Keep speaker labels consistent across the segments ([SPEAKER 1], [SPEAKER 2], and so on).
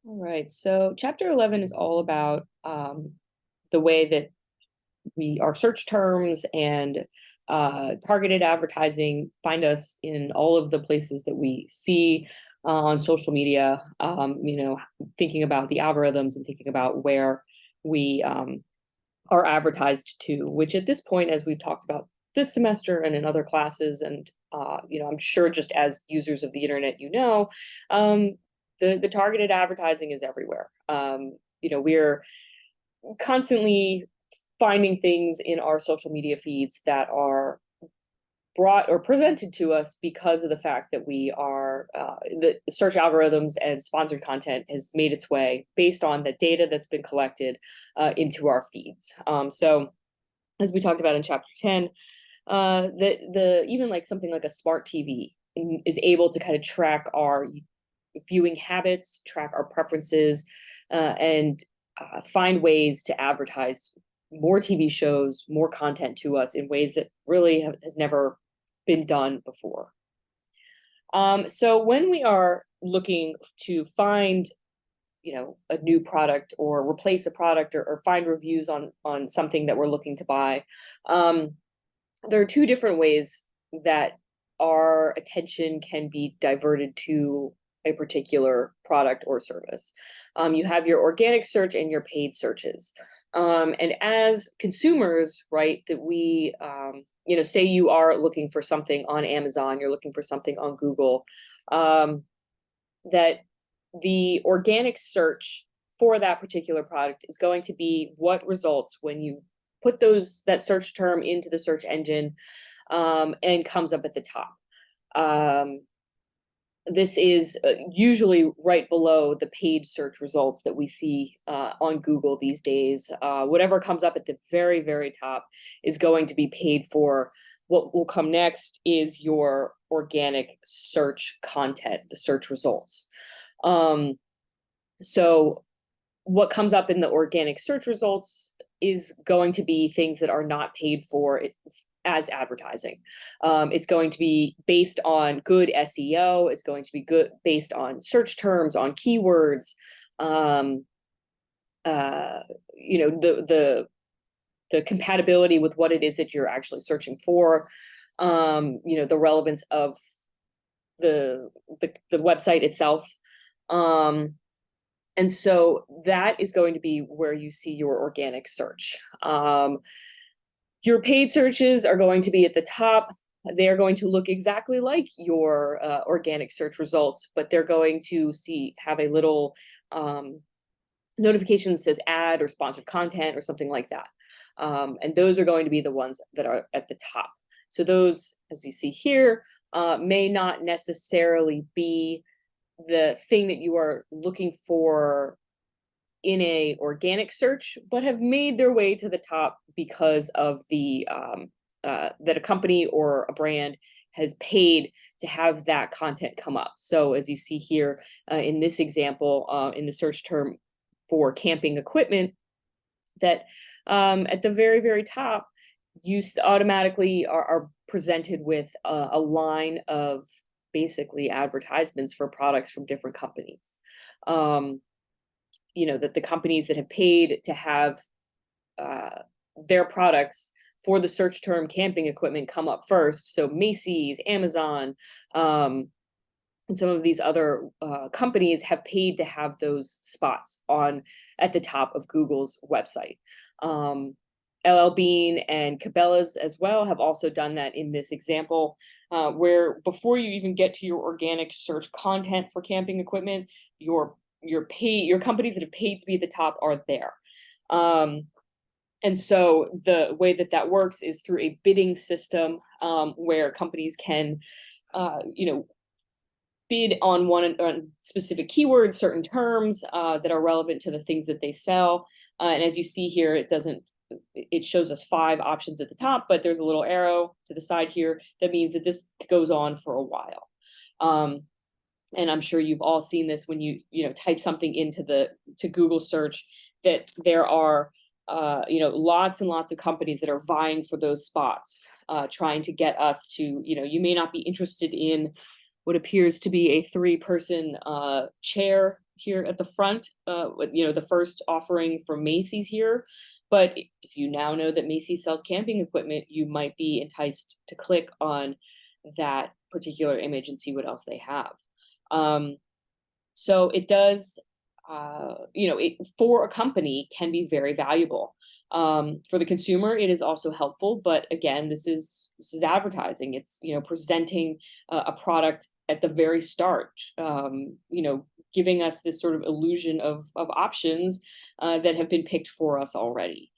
[SPEAKER 1] All right. So chapter 11 is all about the way that our search terms and targeted advertising find us in all of the places that we see on social media. Thinking about the algorithms and thinking about where we are advertised to, which at this point, as we've talked about this semester and in other classes, and I'm sure just as users of the internet, um, the targeted advertising is everywhere. We're constantly finding things in our social media feeds that are brought or presented to us because of the fact that the search algorithms and sponsored content has made its way based on the data that's been collected into our feeds. So as we talked about in chapter 10, the even like something like a smart TV is able to kind of track our viewing habits, track our preferences, and find ways to advertise more TV shows, more content to us in ways that really has never been done before. So when we are looking to find, a new product or replace a product or find reviews on something that we're looking to buy, um, there are two different ways that our attention can be diverted to a particular product or service. You have your organic search and your paid searches. And as consumers, right, that say you are looking for something on Amazon, you're looking for something on Google, that the organic search for that particular product is going to be what results when you put that search term into the search engine, and comes up at the top. This is usually right below the paid search results that we see on Google these days. Whatever comes up at the very, very top is going to be paid for. What will come next is your organic search content, the search results. So what comes up in the organic search results is going to be things that are not paid for as advertising. It's going to be based on good SEO. It's going to be good based on search terms, on keywords. Um, the compatibility with what it is that you're actually searching for. The relevance of the website itself. And so that is going to be where you see your organic search. Your paid searches are going to be at the top. They're going to look exactly like your organic search results, but they're going to have a little notification that says ad or sponsored content or something like that. And those are going to be the ones that are at the top. So those, as you see here, may not necessarily be the thing that you are looking for in a organic search, but have made their way to the top because of that a company or a brand has paid to have that content come up. So as you see here in this example, in the search term for camping equipment, that at the very, very top, you automatically are presented with a line of basically advertisements for products from different companies. That the companies that have paid to have their products for the search term camping equipment come up first. So Macy's, Amazon, and some of these other companies have paid to have those spots at the top of Google's website. LL Bean and Cabela's as well have also done that in this example, where before you even get to your organic search content for camping equipment, your companies that have paid to be at the top are there. And so the way that works is through a bidding system, where companies can, bid on specific keywords, certain terms that are relevant to the things that they sell. And as you see here, it shows us 5 options at the top, but there's a little arrow to the side here that means that this goes on for a while. And I'm sure you've all seen this when you type something to Google search, that there are lots and lots of companies that are vying for those spots, trying to get us to, you may not be interested in what appears to be a 3-person chair here at the front, the first offering from Macy's here. But if you now know that Macy's sells camping equipment, you might be enticed to click on that particular image and see what else they have. So it does, for a company can be very valuable. For the consumer, it is also helpful, but again, this is advertising. It's presenting a product at the very start. Giving us this sort of illusion of options that have been picked for us already.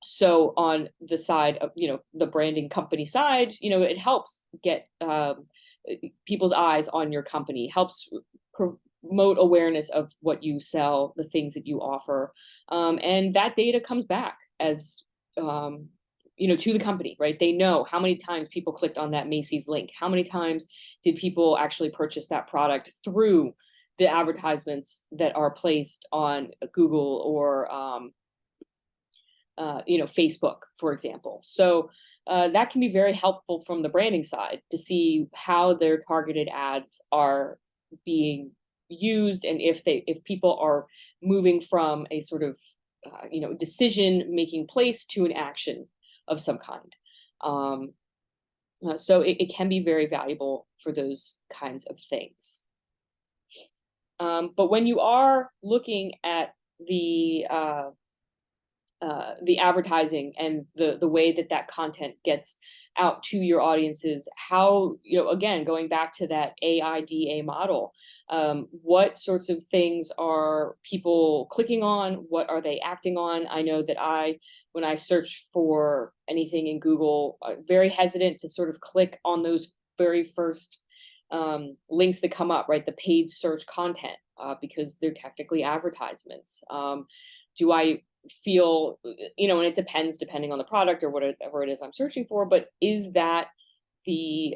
[SPEAKER 1] So on the side of the branding company side, it helps get people's eyes on your company, helps promote awareness of what you sell, the things that you offer, and that data comes back as to the company, right? They know how many times people clicked on that Macy's link, how many times did people actually purchase that product through the advertisements that are placed on Google or Facebook, for example. So that can be very helpful from the branding side to see how their targeted ads are being used, and if people are moving from a sort of decision making place to an action of some kind. So it can be very valuable for those kinds of things. But when you are looking at the advertising and the way that content gets out to your audiences, how, again, going back to that AIDA model, what sorts of things are people clicking on? What are they acting on? I know that when I search for anything in Google, I'm very hesitant to sort of click on those very first links that come up, right? The paid search content, because they're technically advertisements. Do I feel, and it depends depending on the product or whatever it is I'm searching for, but is that the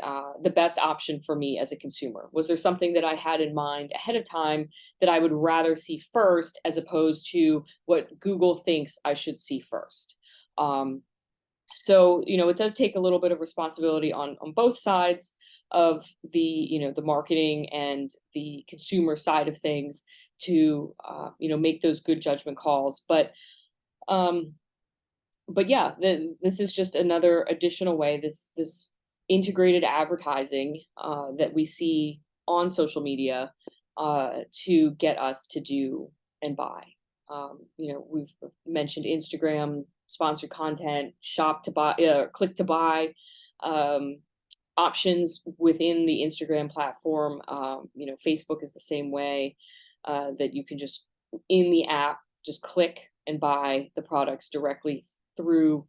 [SPEAKER 1] best option for me as a consumer? Was there something that I had in mind ahead of time that I would rather see first, as opposed to what Google thinks I should see first? So it does take a little bit of responsibility on both sides of the marketing and the consumer side of things to make those good judgment calls. But yeah, this is just another additional way, this integrated advertising that we see on social media to get us to do and buy. We've mentioned Instagram, sponsored content, shop to buy, click to buy, options within the Instagram platform. Facebook is the same way, that you can just, in the app, just click and buy the products directly through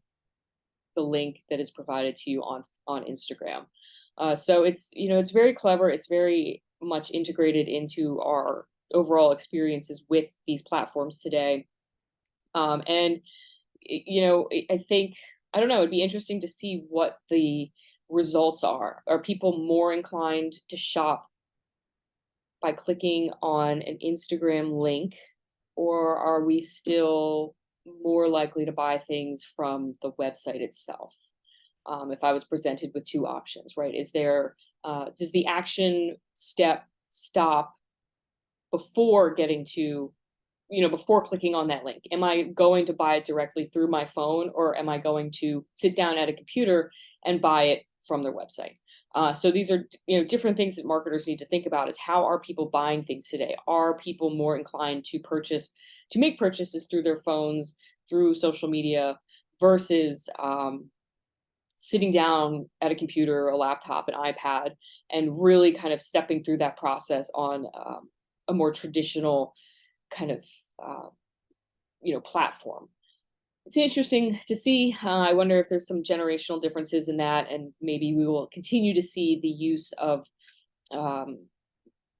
[SPEAKER 1] the link that is provided to you on Instagram. So it's very clever. It's very much integrated into our overall experiences with these platforms today. And I think, I don't know, it'd be interesting to see what the results are. Are people more inclined to shop by clicking on an Instagram link, or are we still more likely to buy things from the website itself? If I was presented with two options, right? Does the action step stop before getting to, before clicking on that link? Am I going to buy it directly through my phone, or am I going to sit down at a computer and buy it from their website? So these are, different things that marketers need to think about, is how are people buying things today? Are people more inclined to make purchases through their phones, through social media, versus sitting down at a computer, a laptop, an iPad, and really kind of stepping through that process on a more traditional kind of, platform? It's interesting to see. I wonder if there's some generational differences in that, and maybe we will continue to see the use of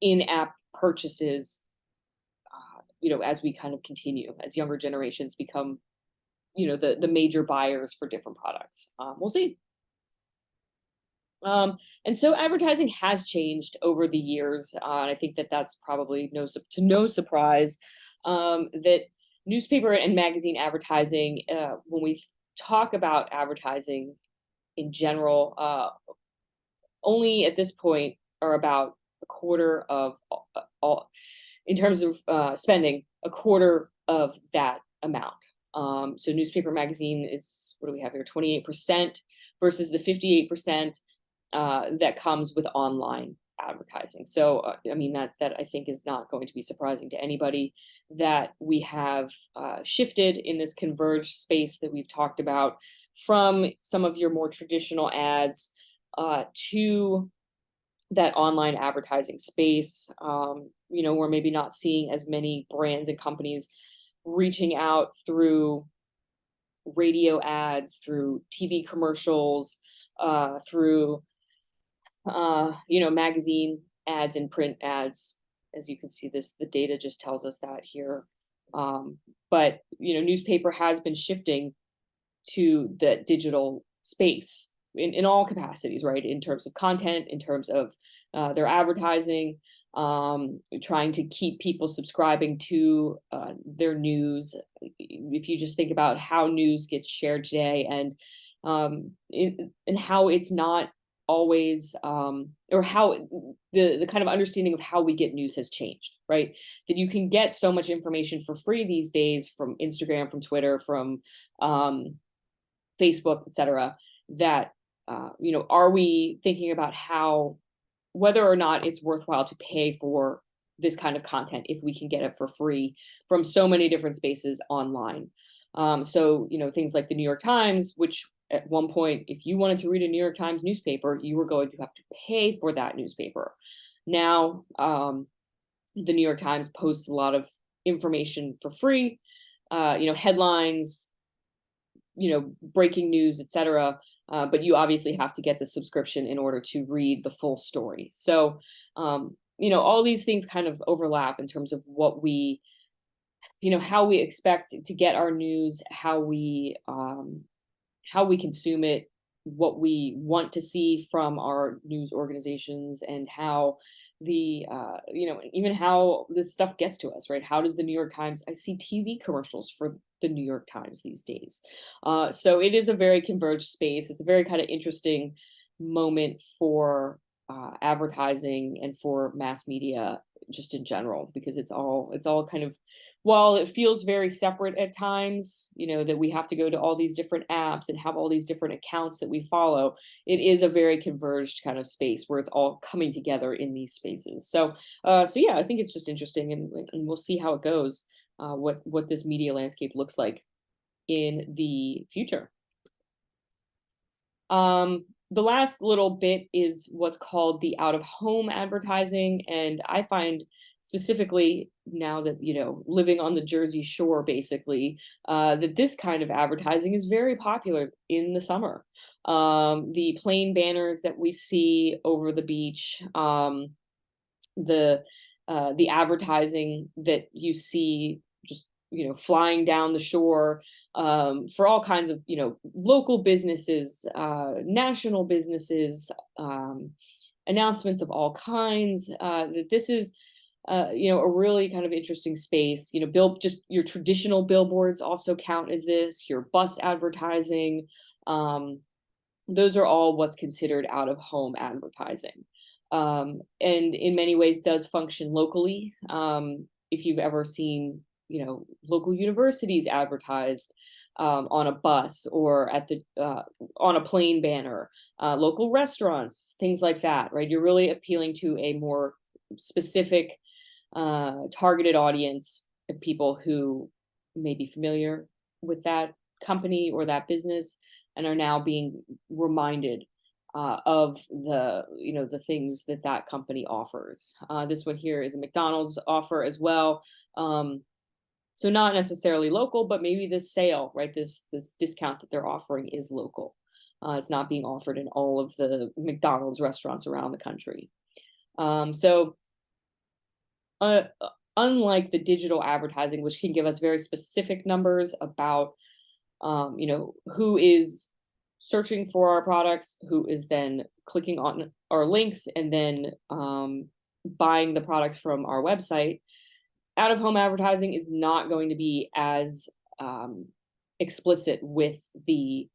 [SPEAKER 1] in-app purchases, as we kind of continue, as younger generations become, the major buyers for different products. We'll see. And so advertising has changed over the years. And I think that's probably no surprise, that newspaper and magazine advertising, when we talk about advertising in general, only at this point are about a quarter of all in terms of spending a quarter of that amount. So newspaper magazine is, what do we have here, 28% versus the 58% that comes with online advertising. So I mean, that I think is not going to be surprising to anybody, that we have shifted in this converged space that we've talked about from some of your more traditional ads to that online advertising space. We're maybe not seeing as many brands and companies reaching out through radio ads, through TV commercials, through magazine ads and print ads. As you can see, the data just tells us that here. But newspaper has been shifting to the digital space in all capacities, right? In terms of content, in terms of their advertising, trying to keep people subscribing to their news. If you just think about how news gets shared today, and how it's not always, or how the kind of understanding of how we get news has changed, right? That you can get so much information for free these days from Instagram, from Twitter, from Facebook, etc. That are we thinking about whether or not it's worthwhile to pay for this kind of content if we can get it for free from so many different spaces online? So things like the New York Times, which at one point, if you wanted to read a New York Times newspaper, you were going to have to pay for that newspaper. Now, the New York Times posts a lot of information for free, headlines, breaking news, etc. But you obviously have to get the subscription in order to read the full story. So, all these things kind of overlap in terms of what we, how we expect to get our news, how we consume it, what we want to see from our news organizations, and how even how this stuff gets to us, right? How does the New York Times, I see TV commercials for the New York Times these days. So it is a very converged space. It's a very kind of interesting moment for advertising and for mass media just in general, because it's all kind of, while it feels very separate at times, that we have to go to all these different apps and have all these different accounts that we follow, it is a very converged kind of space where it's all coming together in these spaces. So yeah, I think it's just interesting, and we'll see how it goes, what this media landscape looks like in the future. The last little bit is what's called the out-of-home advertising, and I find, specifically now that living on the Jersey Shore, basically, that this kind of advertising is very popular in the summer. The plain banners that we see over the beach, the advertising that you see just flying down the shore, for all kinds of local businesses, national businesses, announcements of all kinds. That this is a really kind of interesting space. Just your traditional billboards also count as this. Your bus advertising, those are all what's considered out of home advertising, and in many ways does function locally. If you've ever seen local universities advertised on a bus or at the on a plain banner, local restaurants, things like that, right? You're really appealing to a more specific targeted audience of people who may be familiar with that company or that business and are now being reminded of the things that company offers. This one here is a McDonald's offer as well. So not necessarily local, but maybe this sale, right? This discount that they're offering is local. It's not being offered in all of the McDonald's restaurants around the country. So unlike the digital advertising, which can give us very specific numbers about, who is searching for our products, who is then clicking on our links and then buying the products from our website, out-of-home advertising is not going to be as explicit with the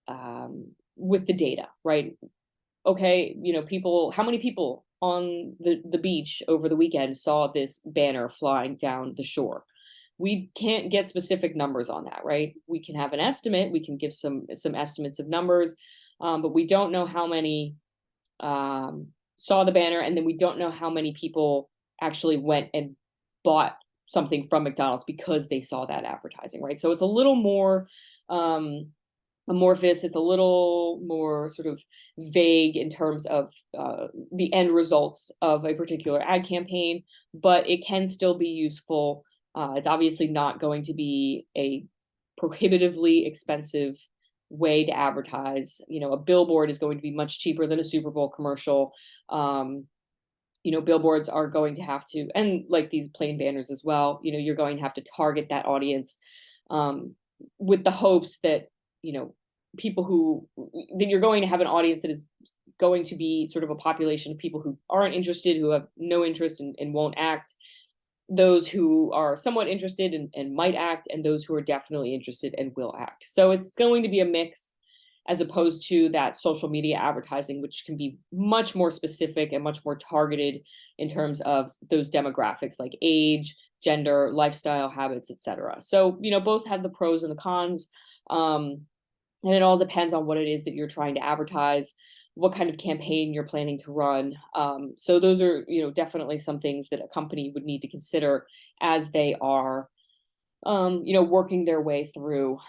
[SPEAKER 1] data, right? Okay, how many people on the beach over the weekend saw this banner flying down the shore. We can't get specific numbers on that, right? We can have an estimate, we can give some estimates of numbers, but we don't know how many saw the banner, and then we don't know how many people actually went and bought something from McDonald's because they saw that advertising, right? So it's a little more amorphous. It's a little more sort of vague in terms of the end results of a particular ad campaign, but it can still be useful. It's obviously not going to be a prohibitively expensive way to advertise. You know, a billboard is going to be much cheaper than a Super Bowl commercial. You know, billboards are going to have to, and like these plain banners as well, you know, you're going to have to target that audience um, with the hopes that, you know, people who, that you're going to have an audience that is going to be sort of a population of people who aren't interested, who have no interest and won't act, those who are somewhat interested and might act, and those who are definitely interested and will act. So it's going to be a mix, as opposed to that social media advertising, which can be much more specific and much more targeted in terms of those demographics like age, gender, lifestyle habits, etc. So, you know, both have the pros and the cons. And it all depends on what it is that you're trying to advertise, what kind of campaign you're planning to run. So those are, you know, definitely some things that a company would need to consider as they are, you know, working their way through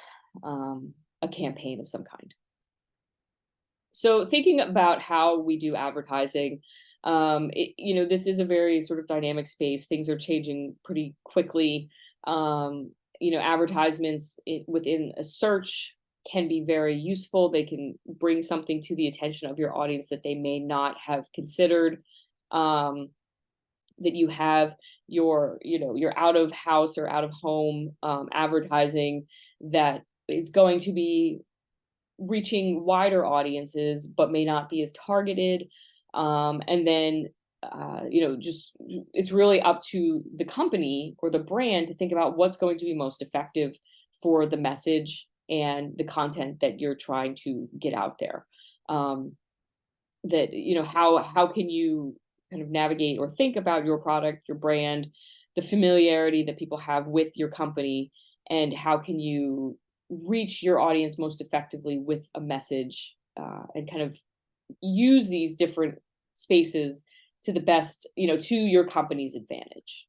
[SPEAKER 1] a campaign of some kind. So thinking about how we do advertising, you know, this is a very sort of dynamic space. Things are changing pretty quickly. You know, advertisements within a search can be very useful. They can bring something to the attention of your audience that they may not have considered. That you have your, you know, your out of house or out of home advertising that is going to be reaching wider audiences, but may not be as targeted. And then, you know, just it's really up to the company or the brand to think about what's going to be most effective for the message and the content that you're trying to get out there. That, you know, how can you kind of navigate or think about your product, your brand, the familiarity that people have with your company, and how can you reach your audience most effectively with a message, and kind of use these different spaces to the best, you know, to your company's advantage.